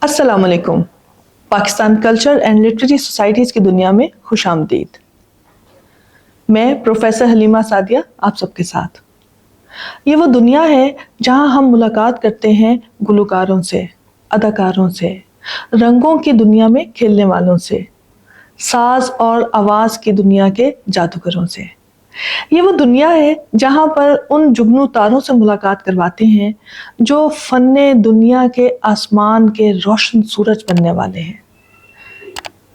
अस्सलाम वालेकुम। Pakistan culture and literary societies की दुनिया में खुश आमदीद। मैं प्रोफेसर हलीमा सादिया आप सबके साथ। ये वो दुनिया है जहाँ हम मुलाकात करते हैं गुलकारों से, अदाकारों से, रंगों की दुनिया में खेलने वालों से, साज और आवाज़ की दुनिया के जादूगरों से। ये वो दुनिया है जहाँ पर उन जुगनू तारों से मुलाकात करवाते हैं जो फ़न्ने दुनिया के आसमान के रोशन सूरज बनने वाले हैं।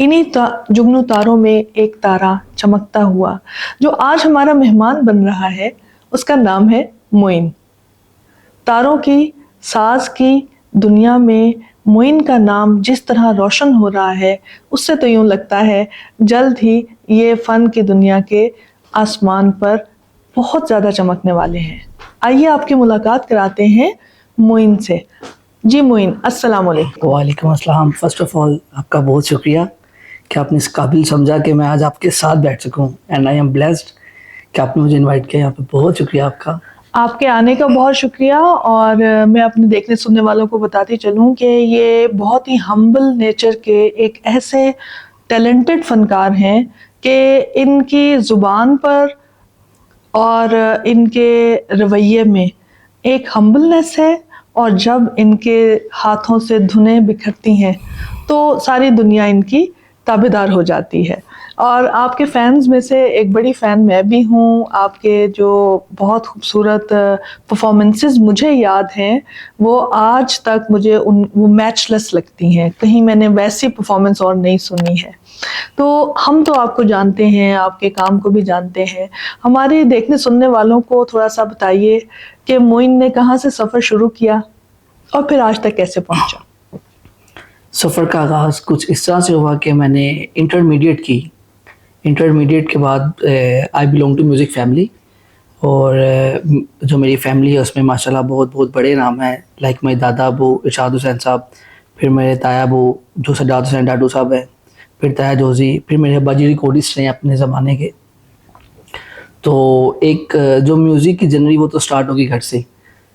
इन्हीं जुगनू तारों में एक तारा चमकता हुआ जो आज हमारा मेहमान बन रहा है, उसका नाम है मोइन। तारों की, साज की दुनिया में मोइन का नाम जिस तरह रोशन हो रहा है, उससे तो यूँ लगता है जल्द ही ये फ़न की दुनिया के आसमान पर बहुत ज़्यादा चमकने वाले हैं। आइए आपकी मुलाकात कराते हैं मोइन से। जी मोइन, अस्सलाम वालेकुम। वालेकुम अस्सलाम। फर्स्ट ऑफ ऑल आपका बहुत शुक्रिया कि आपने इस काबिल समझा कि मैं आज आपके साथ बैठ सकूं एंड आई एम ब्लेस्ड कि आपने मुझे इनवाइट किया। यहाँ पे बहुत शुक्रिया आपका। आपके आने का बहुत शुक्रिया। और मैं अपने देखने सुनने वालों को बताती चलूँ कि ये बहुत ही हम्बल नेचर के एक ऐसे टैलेंटेड फ़नकार हैं कि इनकी ज़ुबान पर और इनके रवैये में एक हम्बलनेस है, और जब इनके हाथों से धुनें बिखरती हैं तो सारी दुनिया इनकी ताबेदार हो जाती है। और आपके फ़ैन्स में से एक बड़ी फ़ैन मैं भी हूँ। आपके जो बहुत खूबसूरत परफॉर्मेंसेस मुझे याद हैं, वो आज तक मुझे वो मैचलेस लगती हैं। कहीं मैंने वैसी परफॉर्मेंस और नहीं सुनी है। तो हम तो आपको जानते हैं, आपके काम को भी जानते हैं। हमारे देखने सुनने वालों को थोड़ा सा बताइए कि मोइन ने कहाँ से सफ़र शुरू किया और फिर आज तक कैसे पहुँचा? सफ़र का आगाज़ कुछ इस तरह से हुआ कि मैंने इंटरमीडिएट की। इंटरमीडिएट के बाद I belong to music family, और जो मेरी फैमिली है उसमें माशाल्लाह बहुत बहुत बड़े नाम हैं। लाइक मेरे दादा अबू इरशाद हुसैन साहब, फिर मेरे ताया अबू जो सज्जाद हुसैन डाडू साहब हैं, फिर ताया जोजी, फिर मेरे अब्बा जी रिकॉर्डिस्ट हैं अपने ज़माने के। तो एक जो म्यूज़िक की जर्नी वो तो स्टार्ट होगी घर से,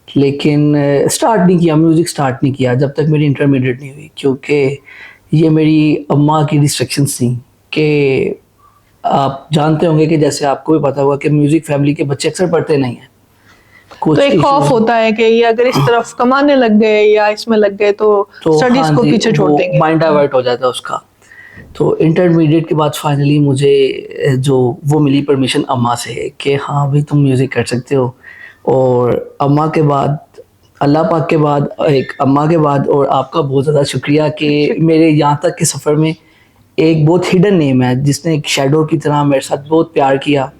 लेकिन स्टार्ट नहीं किया, म्यूज़िक स्टार्ट नहीं किया जब तक मेरी इंटरमीडिएट नहीं हुई, क्योंकि ये मेरी अम्मा की रिस्ट्रिक्शंस थी कि आप जानते होंगे कि जैसे आपको भी पता होगा कि म्यूज़िक फैमिली के बच्चे अक्सर पढ़ते नहीं हैं। तो एक खौफ होता है कि ये अगर इस तरफ कमाने लग गए या इसमें लग गए तो स्टडीज हाँ को जी, पीछे छोड़ देंगे। माइंड डाइवर्ट हो जाता है उसका। तो इंटरमीडिएट के बाद फाइनली मुझे जो वो मिली परमिशन अम्मा से कि हाँ भाई तुम म्यूज़िक कर सकते हो। और अम्मा के बाद, अल्लाह पाक के बाद, एक अम्मा के बाद और आपका बहुत ज़्यादा शुक्रिया कि मेरे यहाँ तक के सफ़र में एक बहुत हिडन नेम है जिसने एक शैडो की तरह मेरे साथ बहुत प्यार किया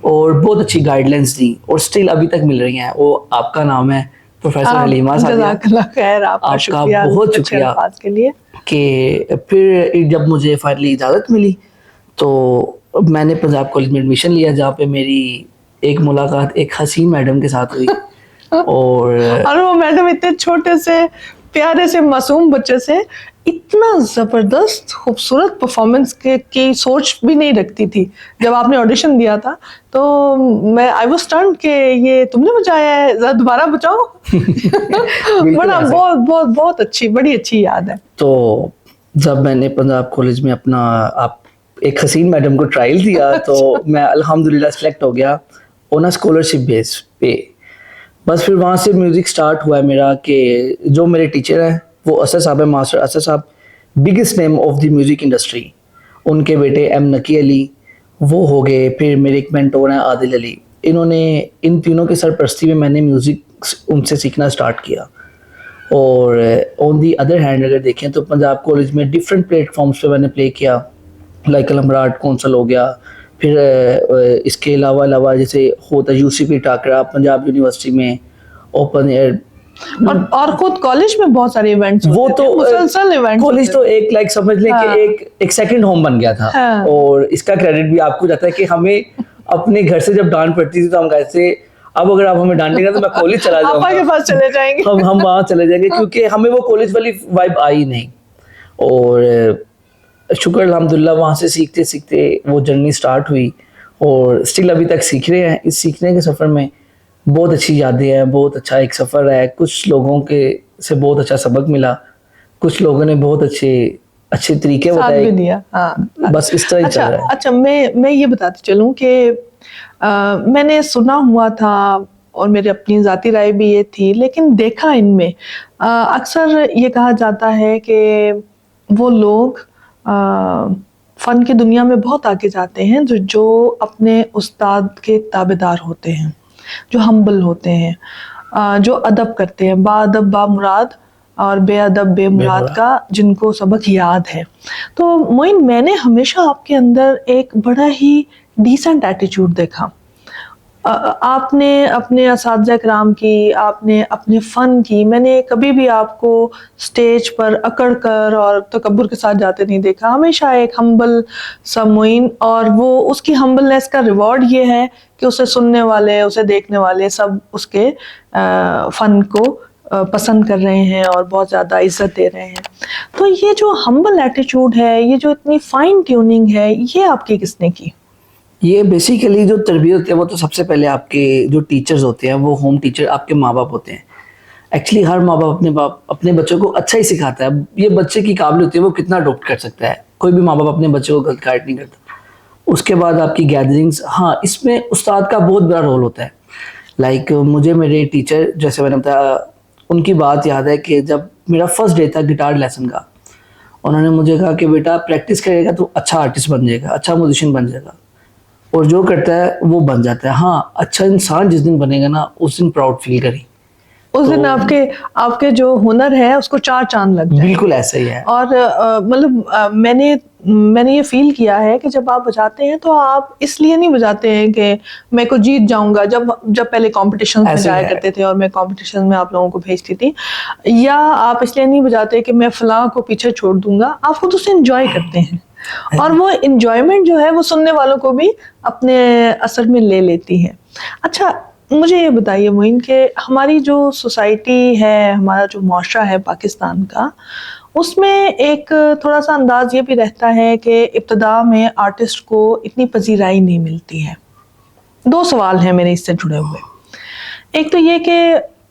और बहुत अच्छी गाइडलाइंस दी और स्टिल अभी तक मिल रही हैं। वो आपका नाम है प्रोफेसर हलीमा सादिया। जज़ाकल्लाह खैर, आपका बहुत शुक्रिया के लिए। कि फिर जब मुझे फाइनली इजाज़त मिली तो मैंने पंजाब कॉलेज में एडमिशन लिया, जहाँ पे मेरी एक मुलाकात एक हसीन मैडम के साथ हुई। और वो मैडम इतने छोटे से प्यारे से मासूम बच्चे से इतना ज़बरदस्त खूबसूरत परफॉर्मेंस की सोच भी नहीं रखती थी। जब आपने ऑडिशन दिया था तो मैं आई वाज स्टन्ड कि ये तुमने बजाया है, ज़रा दोबारा बजाओ। बड़ा बहुत बहुत बहुत अच्छी, बड़ी अच्छी याद है। तो जब मैंने पंजाब कॉलेज में अपना आप एक हसीन मैडम को ट्रायल दिया तो मैं अल्हम्दुलिल्लाह सेलेक्ट हो गया ऑन अ स्कॉलरशिप बेस पे। बस फिर वहाँ से म्यूज़िक स्टार्ट हुआ है मेरा कि जो मेरे टीचर हैं वो असद साहब हैं, मास्टर असद साहब, biggest name of the music industry. उनके बेटे एम नकी अली वो हो गए, फिर मेरे एक मेंटोर हैं आदिल अली। इन्होंने, इन तीनों की सरपरस्ती में मैंने म्यूज़िक उनसे सीखना स्टार्ट किया। और ऑन दी अदर हैंड अगर देखें तो पंजाब कॉलेज में डिफरेंट प्लेटफॉर्म्स पे मैंने प्ले किया, लाइक अलमराट कौंसल हो गया, फिर इसके अलावा जैसे होता यूसीपी टाकरा पंजाब यूनिवर्सिटी में ओपन एयर, और खुद कॉलेज में बहुत सारे इवेंट्स वो तो मुसलसल इवेंट्स। कॉलेज तो एक लाइक समझ लें कि एक सेकंड होम बन गया था। और इसका क्रेडिट भी आपको जाता है कि हमें अपने घर से जब डांट पड़ती थी तो हम कहते, अब अगर आप हमें डांटेंगे तो मैं कॉलेज चला जाऊंगा, पापा के पास चले जाएंगे। हम वहाँ चले जाएंगे, क्योंकि हमें वो कॉलेज वाली वाइब आई नहीं। और शुक्र अल्हम्दुलिल्लाह वहाँ से सीखते सीखते वो जर्नी स्टार्ट हुई और स्टिल अभी तक सीख रहे हैं। इस सीखने के सफ़र में बहुत अच्छी यादें हैं, बहुत अच्छा एक सफ़र है, कुछ लोगों के से बहुत अच्छा सबक मिला कुछ लोगों ने बहुत अच्छे तरीके साथ बताए। भी दिया, हाँ। बस इस तरह ही चल रहा है। अच्छा, मैं ये बताती चलूं कि मैंने सुना हुआ था और मेरी अपनी ज़ाती राय भी ये थी, लेकिन देखा इनमें अक्सर ये कहा जाता है कि वो लोग फ़न की दुनिया में बहुत आगे जाते हैं जो अपने उस्ताद के ताबेदार होते हैं, जो हम्बल होते हैं, जो अदब करते हैं, बाअदब बामुराद और बेअदब बेमुराद बेमुराद। का जिनको सबक याद है। तो मोइन, मैंने हमेशा आपके अंदर एक बड़ा ही डिसेंट एटीट्यूड देखा। आपने अपने असातिज़ा किराम की, आपने अपने फ़न की, मैंने कभी भी आपको स्टेज पर अकड़ कर और तकब्बुर के साथ जाते नहीं देखा। हमेशा एक हम्बल सा मोइन, और वो उसकी हम्बलनेस का रिवॉर्ड ये है कि उसे सुनने वाले, उसे देखने वाले सब उसके फ़न को पसंद कर रहे हैं और बहुत ज़्यादा इज़्ज़त दे रहे हैं। तो ये जो हम्बल एटीट्यूड है, ये जो इतनी फाइन ट्यूनिंग है, ये आपकी किसने की? ये बेसिकली जो तरबियत होती है वो तो सबसे पहले आपके जो टीचर्स होते हैं, वो होम टीचर आपके माँ बाप होते हैं। एक्चुअली हर माँ बाप अपने बच्चों को अच्छा ही सिखाता है। ये बच्चे की काबिलियत होती है, वो कितना अडॉप्ट कर सकता है। कोई भी माँ बाप अपने बच्चों को गलत गाइड नहीं करता। उसके बाद आपकी गैदरिंग्स, हाँ, इसमें उस्ताद का बहुत बड़ा रोल होता है। लाइक मुझे मेरे टीचर, जैसे मैंने बताया, उनकी बात याद है कि जब मेरा फर्स्ट डे था गिटार लेसन का, उन्होंने मुझे कहा कि बेटा प्रैक्टिस करेगा तो अच्छा आर्टिस्ट बन जाएगा, अच्छा म्यूजिशियन बन जाएगा, और जो करता है वो बन जाता है। हाँ, अच्छा इंसान जिस दिन बनेगा ना, उस दिन प्राउड फील करी। उस दिन तो आपके जो हुनर है उसको 4 चाँद लग जाएंगे। बिल्कुल ऐसा ही है। और मतलब मैंने ये फ़ील किया है कि जब आप बजाते हैं तो आप इसलिए नहीं बजाते हैं कि मैं को जीत जाऊँगा, जब पहले कॉम्पिटिशन्स में ऐसे ही जाया है। करते थे और मैं कॉम्पिटिशन में आप लोगों को भेजती थी, या आप इसलिए नहीं बजाते कि मैं फलाँ को पीछे छोड़ दूँगा, आप खुद उसे एन्जॉय करते हैं। और वो एन्जॉयमेंट जो है वो सुनने वालों को भी अपने असर में ले लेती है। अच्छा, मुझे ये बताइए मोइन कि हमारी जो सोसाइटी है, हमारा जो मुआशरा है पाकिस्तान का, उसमें एक थोड़ा-सा अंदाज़ ये भी रहता है कि इब्तिदा में आर्टिस्ट को इतनी पज़ीराई नहीं मिलती है। 2 सवाल हैं मेरे इससे जुड़े हुए। एक तो ये कि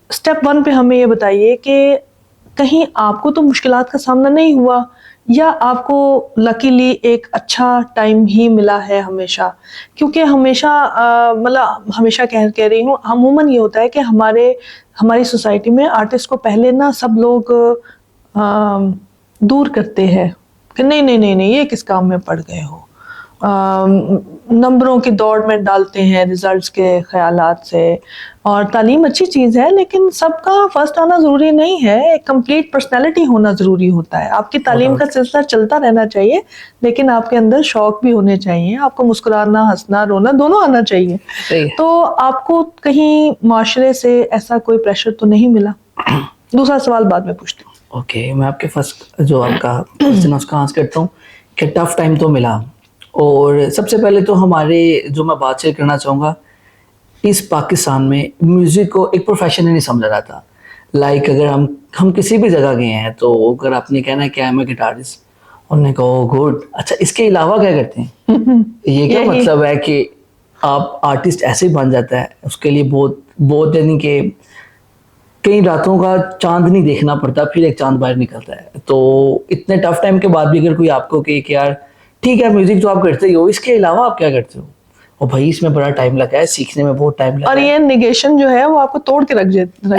स्टेप 1 पे हमें ये बताइए कि कहीं आपको तो मुश्किलात का सामना नहीं हुआ, या आपको लकीली एक अच्छा टाइम ही मिला है हमेशा? क्योंकि हमेशा मतलब हमेशा कह रही हूँ, अमूमन ये होता है कि हमारी सोसाइटी में आर्टिस्ट को पहले ना सब लोग दूर करते हैं कि नहीं, ये किस काम में पड़ गए हो। नंबरों की दौड़ में डालते हैं रिजल्ट्स के ख्यालात से, और तालीम अच्छी चीज़ है, लेकिन सबका फर्स्ट आना ज़रूरी नहीं है। एक कंप्लीट पर्सनैलिटी होना ज़रूरी होता है। आपकी तालीम का सिलसिला चलता रहना चाहिए, लेकिन आपके अंदर शौक भी होने चाहिए। आपको मुस्कुराना, हंसना, रोना दोनों आना चाहिए। सही है। तो आपको कहीं माशरे से ऐसा कोई प्रेशर तो नहीं मिला? दूसरा सवाल बाद में पूछती हूँ। ओके, मैं आपके फर्स्ट जो आपका क्वेश्चन है उसका आंसर करता हूँ कि टफ टाइम तो मिला। और सबसे पहले तो हमारे जो मैं बात शेयर करना चाहूँगा, इस पाकिस्तान में म्यूज़िक को एक प्रोफेशन नहीं समझा जाता। लाइक अगर हम किसी भी जगह गए हैं, तो अगर आपने कहना है कि आई एम ए गिटारिस्ट, उन्होंने कहा गुड, अच्छा इसके अलावा क्या करते हैं? ये क्या यही। मतलब है कि आप आर्टिस्ट ऐसे ही बन जाता है? उसके लिए बहुत बहुत यानी कि कई रातों का चांद नहीं देखना पड़ता, फिर एक चांद बाहर निकलता है। तो इतने टफ टाइम के बाद भी अगर कोई आपको कहे कि यार ठीक है म्यूजिक तो आप करते ही हो, इसके अलावा आप क्या करते हो, और भाई इसमें बड़ा टाइम लगा है, सीखने में बहुत टाइम लगा और है। ये नेगेशन जो है वो आपको तोड़ के रख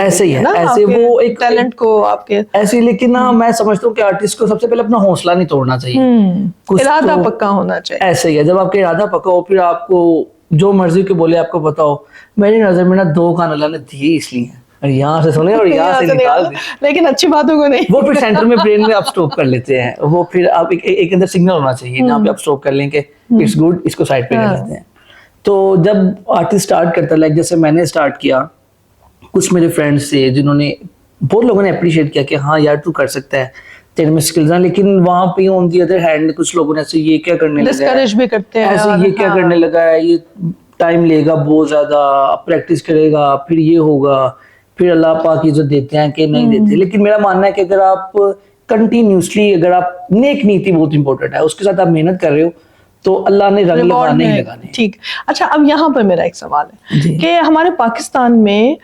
ऐसे ही देती है, ना, ऐसे आपके वो एक टैलेंट को, आपके ऐसे। लेकिन ना मैं समझता हूँ कि आर्टिस्ट को सबसे पहले अपना हौसला नहीं तोड़ना चाहिए। कुछ इरादा तो पक्का होना चाहिए। ऐसे ही है, जब आपका इरादा पक्का हो, फिर आपको जो मर्जी के बोले आपको पता हो। मेरी नजर में ना 2 कान अल्लाह ने दिए इसलिए हैं, और यहाँ से सुने और यहाँ से निकाल दे। लेकिन अच्छी बातों को नहीं। वो फिर सेंटर में ब्रेन में आप स्टॉप कर लेते हैं। वो फिर आप एक अंदर सिग्नल होना चाहिए जहाँ पे आप स्टॉप कर लें कि इट्स गुड, इसको साइड पे कर लेते हैं। तो जब आर्टिस्ट स्टार्ट करता है, लाइक जैसे मैंने स्टार्ट किया, कुछ मेरे फ्रेंड्स थे जिन्होंने, बहुत लोगों ने अप्रिशिएट किया कि हाँ यार तू कर सकता है, तेरे में स्किल्स हैं। लेकिन वहाँ पे ऑन दी अदर हैंड कुछ लोगों ने ऐसे ये क्या करने लगा है, डिस्करेज भी करते हैं, ऐसे ये क्या करने लगा है, ये टाइम लेगा बहुत ज्यादा, प्रैक्टिस करेगा फिर ये होगा, फिर अल्लाह पाक इज्जत देते हैं कि नहीं देते। लेकिन मेरा मानना है कि अगर आप कंटिन्यूसली, अगर आप नेक नीति बहुत इंपॉर्टेंट है, उसके साथ आप मेहनत कर रहे हो, तो अल्लाह ने रंग रिवॉर्ड लगाने ही में लगाने हैं। ठीक। अच्छा, अब यहाँ पर मेरा एक सवाल है जी। कि हमारे पाकिस्तान में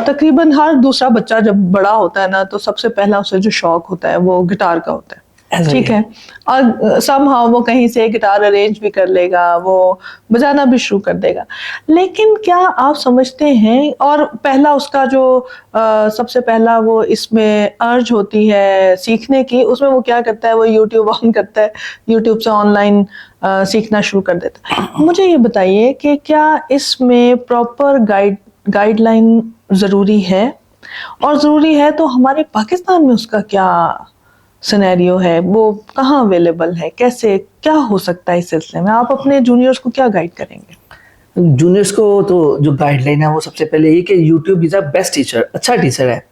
तकरीबन हर दूसरा बच्चा जब बड़ा होता है ना, तो सबसे पहला उसे जो शौक होता है वो गिटार का होता है। ऐसा ही ठीक है। है। और समहाउ वो कहीं से गिटार अरेंज भी कर लेगा, वो बजाना भी शुरू कर देगा। लेकिन क्या आप समझते हैं, और पहला उसका जो सबसे पहला वो इसमें अर्ज होती है सीखने की, उसमें वो क्या करता है, वो यूट्यूब ऑन करता है, यूट्यूब से ऑनलाइन सीखना शुरू कर देता है। मुझे ये बताइए कि क्या इसमें प्रॉपर गाइडलाइन ज़रूरी है, और ज़रूरी है तो हमारे पाकिस्तान में उसका क्या सिनेरियो है, वो कहाँ अवेलेबल है, कैसे क्या हो सकता है इस सिलसिले में? आप अपने जूनियर्स को क्या गाइड करेंगे? जूनियर्स को तो जो गाइडलाइन है वो सबसे पहले ये कि YouTube is a best teacher, अच्छा टीचर है,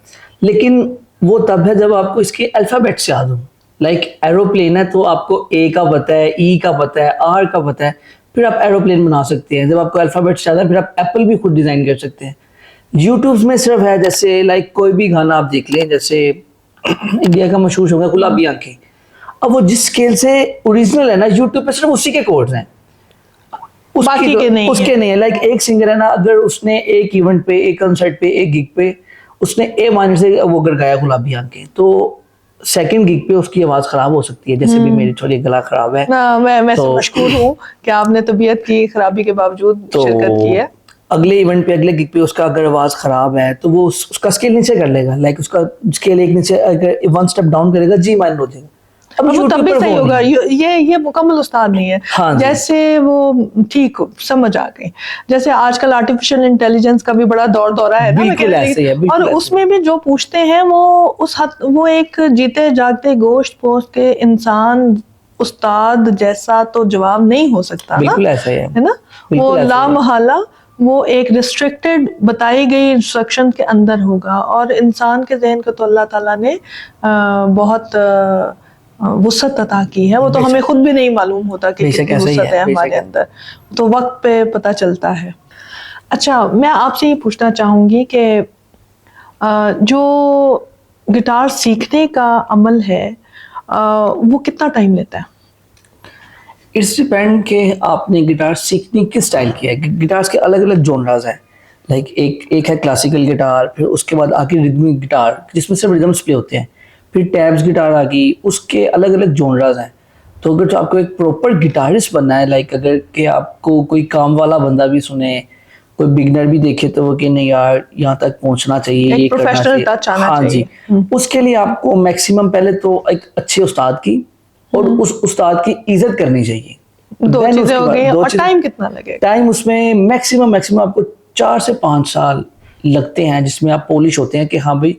लेकिन वो तब है जब आपको इसके अल्फ़ाबेट्स याद हो। लाइक एरोप्लेन है तो आपको ए का पता है, ई का पता है, आर का पता है, फिर आप एरोप्लेन बना सकते हैं। जब आपको अल्फ़ाबेट्स याद है फिर आप एप्पल भी खुद डिज़ाइन कर सकते हैं। यूट्यूब में सिर्फ है जैसे लाइक कोई भी गाना आप देख लें, जैसे इंडिया का मशहूर होगा गुलाबी आंखें, अब वो जिस स्केल से ओरिजिनल है ना, यूट्यूब पे सिर्फ उसी के कोड्स हैं, बाकी के नहीं उसके है। नहीं है। लाइक एक सिंगर है ना, अगर उसने एक इवेंट पे, एक कंसर्ट पे, एक गिग पे उसने ए माइनर से वो अगर गाया गुलाबी आंखें, तो सेकंड गिग पे उसकी आवाज खराब हो सकती है, जैसे भी मेरी थोड़ी गला खराब है। ना, मैं तो मशकूर हूँ कि आपने तबीयत की खराबी के बावजूद तो शिरकत की है। अगले इवेंट पे, अगले गिग पे उसका अगर आवाज खराब है तो वो उसका स्केल नीचे कर लेगा। लाइक उसका स्केल एक नीचे, अगर वन स्टेप डाउन करेगा जी माइनर हो जाएगा। अब और वो तब यूट्यूब भी पर सही वो होगा। नहीं है। ये मुकम्मल उस्ताद नहीं है। हाँ जी। जैसे वो ठीक हो, समझ आ गई। जैसे आजकल आर्टिफिशियल इंटेलिजेंस का भी बड़ा दौर दौरा है ना, मैं बिल्कुल कह रही ऐसे ही थी। है, बिल्कुल और ऐसे ही उसमें भी जो पूछते हैं वो उस हद, वो एक जीते जागते गोश्त पोस्ट के इंसान उस्ताद जैसा तो जवाब नहीं हो सकता है। ना, बिल्कुल ऐसा ही है, है ना? वो बिल्कुल ऐसा ही है। लामहला वो एक रिस्ट्रिक्टेड बताई गई इंस्ट्रक्शन के अंदर होगा, और इंसान के जहन को तो अल्लाह ताला ने बहुत वुसअत अता की है। वो तो हमें खुद भी नहीं मालूम होता कि बेशक कितनी ऐसा ही वुसअत है, है बेशक हमारे है। अंदर, तो वक्त पे पता चलता है। अच्छा, मैं आपसे ये पूछना चाहूँगी कि जो गिटार सीखने का अमल है, वो कितना टाइम लेता है? इट्स डिपेंड कि आपने गिटार सीखनी किस स्टाइल की है। गिटार्स के अलग अलग जोनराज हैं। लाइक एक है क्लासिकल गिटार, फिर उसके बाद आके रिदमिक गिटार जिसमें सिर्फ रिदम्स प्ले होते हैं, फिर टैब्स गिटार आ गई, उसके अलग अलग जोनराज हैं। तो अगर तो आपको एक प्रॉपर गिटारिस्ट बनना है, लाइक अगर कि आपको कोई काम वाला बंदा भी सुने, कोई बिगनर भी देखे तो वो कि नहीं यार यहाँ तक पहुँचना चाहिए, एक ये करना प्रोफेशनल चाहिए। टच आना हाँ चाहिए। जी, उसके लिए आपको मैक्सिमम पहले तो एक अच्छे उस्ताद की और उस उस्ताद की इज्जत करनी चाहिए। दो Then चीजें उसके हो बाद गई, दो और चीज़, टाइम कितना लगेगा? टाइम उसमें मैक्सिमम आपको 4 से 5 साल लगते हैं, जिसमें आप पॉलिश होते हैं कि हाँ भाई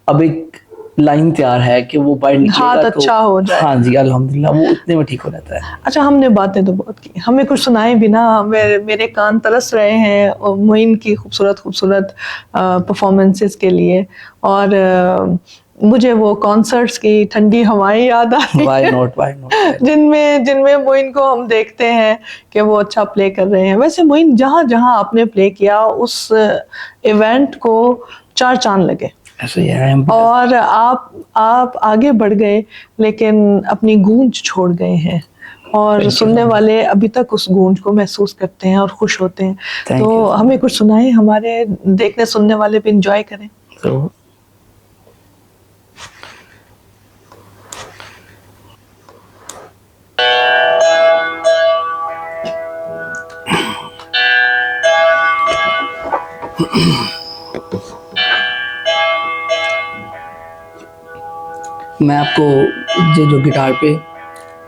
अब एक लाइन तैयार है कि वो बाहर निकलेगा हाथ तो अच्छा हो जाए। हाँ जी अल्हम्दुलिल्लाह वो उतने में ठीक हो जाता है। अच्छा, हमने बातें तो बहुत की, हमें कुछ सुनाए भी ना। मेरे कान तरस रहे हैं और मोइन की खूबसूरत खूबसूरत परफॉर्मेंसेस के लिए, और मुझे वो कॉन्सर्ट्स की ठंडी हवाएं याद आ रही व्हाई हैं, नॉट, व्हाई नॉट। जिनमें मोइन को हम देखते हैं कि वो अच्छा प्ले कर रहे हैं। वैसे मोइन, जहाँ जहाँ आपने प्ले किया उस इवेंट को 4 चांद लगे, ऐसे ही है। और आप आगे बढ़ गए, लेकिन अपनी गूंज छोड़ गए हैं, और Thank you सुनने so much. वाले अभी तक उस गूंज को महसूस करते हैं और खुश होते हैं। Thank तो you so हमें कुछ सुनाएं, हमारे देखने सुनने वाले भी इंजॉय करें। तो मैं आपको ये जो गिटार पे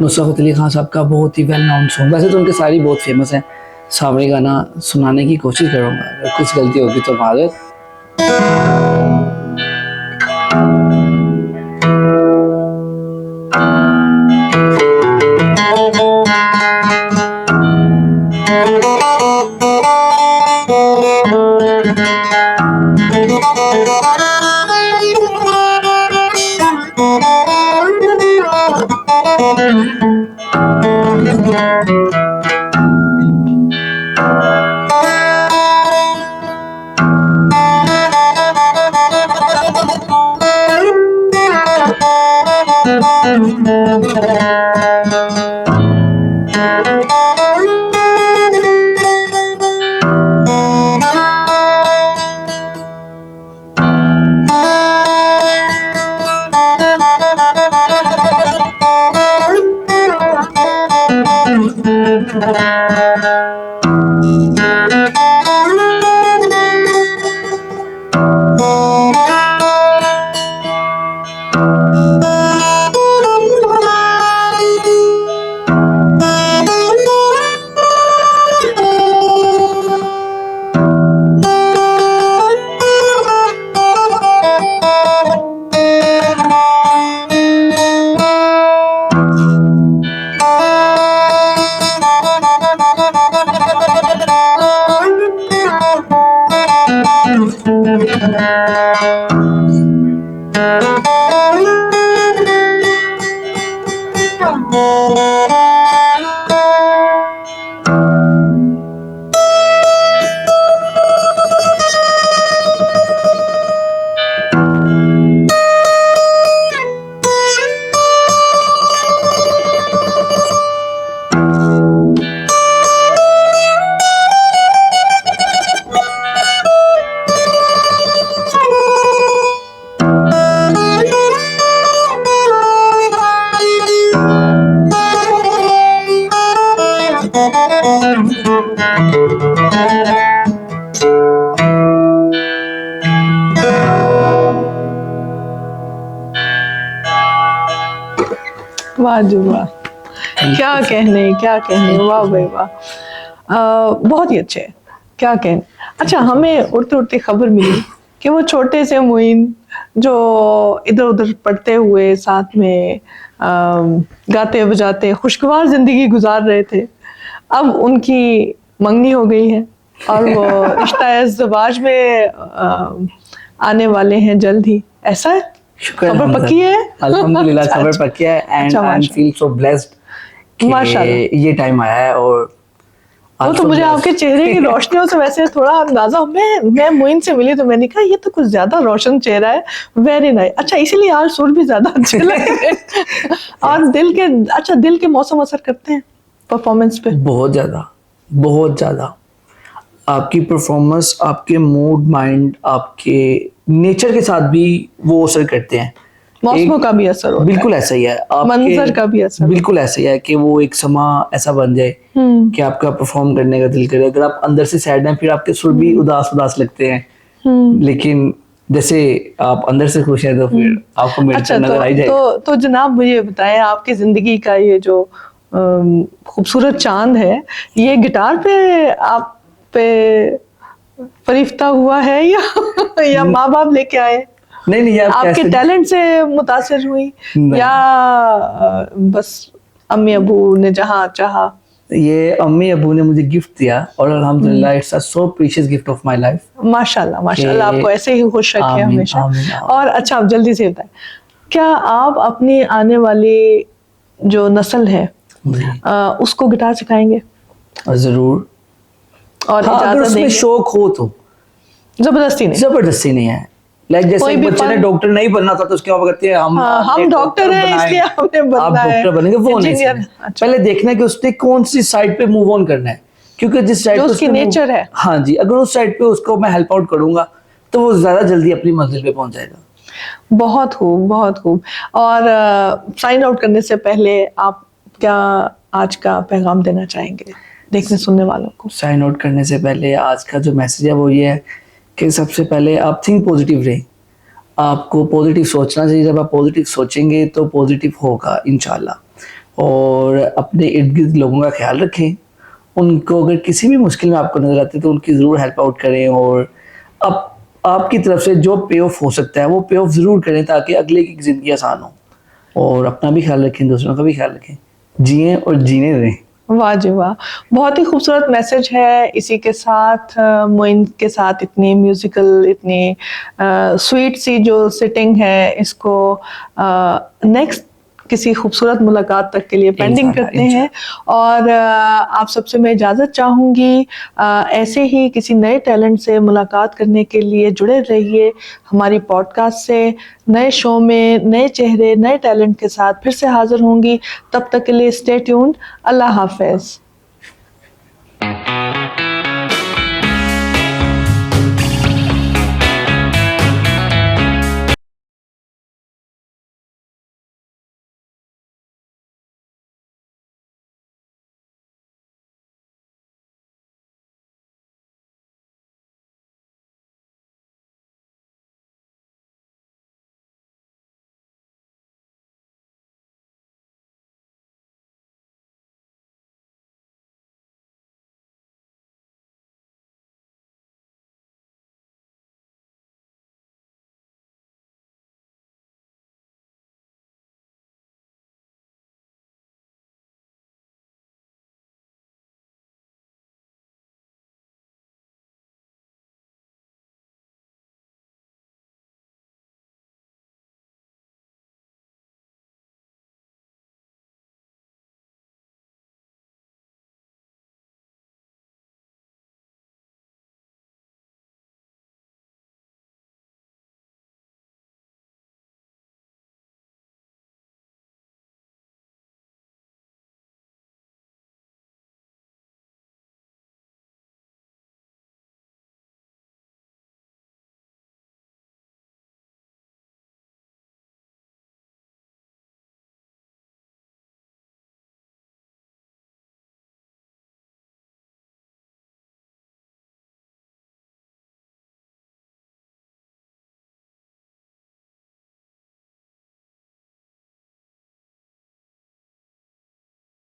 नुसरत फ़तेह अली खान साहब का बहुत ही वेल नोन सॉन्ग, वैसे तो उनके सारी बहुत फेमस हैं, सावरे गाना सुनाने की कोशिश करूँगा। अगर कुछ गलती होगी तो माजरत। वाह जी वाह, क्या कहने, वाह भाई वाह। बहुत ही अच्छे, क्या कहने। अच्छा, हमें उड़ते उड़ते खबर मिली कि वो छोटे से मोइन जो इधर उधर पढ़ते हुए साथ में गाते बजाते खुशगवार जिंदगी गुजार रहे थे, अब उनकी मंगनी हो गई है और वो रिश्ता-ए-ज़वाज में आने वाले हैं जल्द ही, ऐसा है? शुक्र खबर पक्की है? अल्हम्दुलिल्लाह अच्छा, खबर अच्छा। पक्की है एंड अच्छा, आई माशाल्लाह। फील सो ब्लेस्ड कि माशाल्लाह। ये टाइम आया है। और वो तो मुझे आपके चेहरे की रोशनियों से वैसे थोड़ा अंदाजा, मैं मोइन से मिली तो मैंने कहा ये तो कुछ ज्यादा रोशन चेहरा है, वेरी नाइस। अच्छा, इसीलिए आज सुर भी ज्यादा अच्छे लग रहे हैं। और दिल के मौसम असर करते हैं परफॉर्मेंस पे। बहुत ज्यादा आपकी परफॉर्मेंस, आपके मूड, माइंड, आपके नेचर के साथ भी वो असर करते हैं। मौसमों का भी असर होता है, बिल्कुल ऐसा ही है, मंजर का भी असर बिल्कुल ऐसा ही है कि वो एक समा ऐसा बन जाए कि आपका परफॉर्म करने का दिल करे। अगर आप अंदर से सैड हैं फिर आपके सुर भी उदास उदास लगते हैं, लेकिन जैसे आप अंदर से खुश हैं तो फिर आपको मेरे अच्छा, नजर आई जाएगा। तो जनाब मुझे बताएं, आपकी जिंदगी का ये जो खूबसूरत चांद है, ये गिटार पे आप पे फरिश्ता हुआ है या माँ बाप लेके आए? नहीं ये आप आपके कैसे टैलेंट से मुतासिर हुई नहीं। या बस अम्मी अबू ने जहाँ चाहा? ये अम्मी अबू ने मुझे गिफ्ट दिया और अल्हम्दुलिल्लाह it's a so precious gift of my life. माशाल्लाह माशाल्लाह, आपको ऐसे ही खुश रखे आमीन, हमेशा। आमीन, आमीन। और अच्छा, आप जल्दी से बताएं, क्या आप अपनी आने वाली जो नस्ल है उसको गिटार सिखाएंगे? जरूर। और हाँ, अगर इजाजत उसमें देंगे? शौक हो तो। जबरदस्ती नहीं? जबरदस्ती नहीं है। लाइक जैसे कोई एक भी बच्चे ने फन- डॉक्टर नहीं बनना था तो उसके बाद कहते हैं हाँ, हमने हम डॉक्टर हैं बनाए, इसलिए हमने आप बनना है, डॉक्टर बनेंगे, वो नहीं इंजीनियर। सीखना। अच्छा, पहले देखना है कि उसने कौन सी साइड पे मूव ऑन करना है, क्योंकि जिस साइड जो पे उसकी उसने नेचर है। हाँ जी, अगर उस साइड पे उसको मैं हेल्प आउट करूंगा तो वो ज्यादा जल्दी अपनी मंजिल पे पहुंच जाएगा। बहुत खूब, बहुत खूब। और साइन आउट करने से पहले आप क्या आज का पैगाम देना चाहेंगे देखने सुनने वालों को? साइन आउट करने से पहले आज का जो मैसेज है वो ये है कि सबसे पहले आप थिंक पॉजिटिव रहें। आपको पॉजिटिव सोचना चाहिए। जब आप पॉजिटिव सोचेंगे तो पॉजिटिव होगा इंशाल्लाह। और अपने इर्द गिर्द लोगों का ख्याल रखें। उनको अगर किसी भी मुश्किल में आपको नजर आती है तो उनकी ज़रूर हेल्प आउट करें। और आपकी तरफ से जो पे ऑफ हो सकता है वो पे ऑफ ज़रूर करें ताकि अगले की ज़िंदगी आसान हो। और अपना भी ख्याल रखें, दूसरों का भी ख्याल रखें। जिएं और जीने दें। वाह जी वाह, बहुत ही खूबसूरत मैसेज है। इसी के साथ मोइन के साथ इतनी म्यूजिकल, इतनी स्वीट सी जो सिटिंग है, इसको नेक्स्ट किसी खूबसूरत मुलाकात तक के लिए पेंडिंग करते हैं। और आप सबसे मैं इजाज़त चाहूँगी, ऐसे ही किसी नए टैलेंट से मुलाकात करने के लिए जुड़े रहिए हमारी पॉडकास्ट से। नए शो में नए चेहरे, नए टैलेंट के साथ फिर से हाजिर होंगी। तब तक के लिए स्टे ट्यून्ड। अल्लाह हाफ़िज़।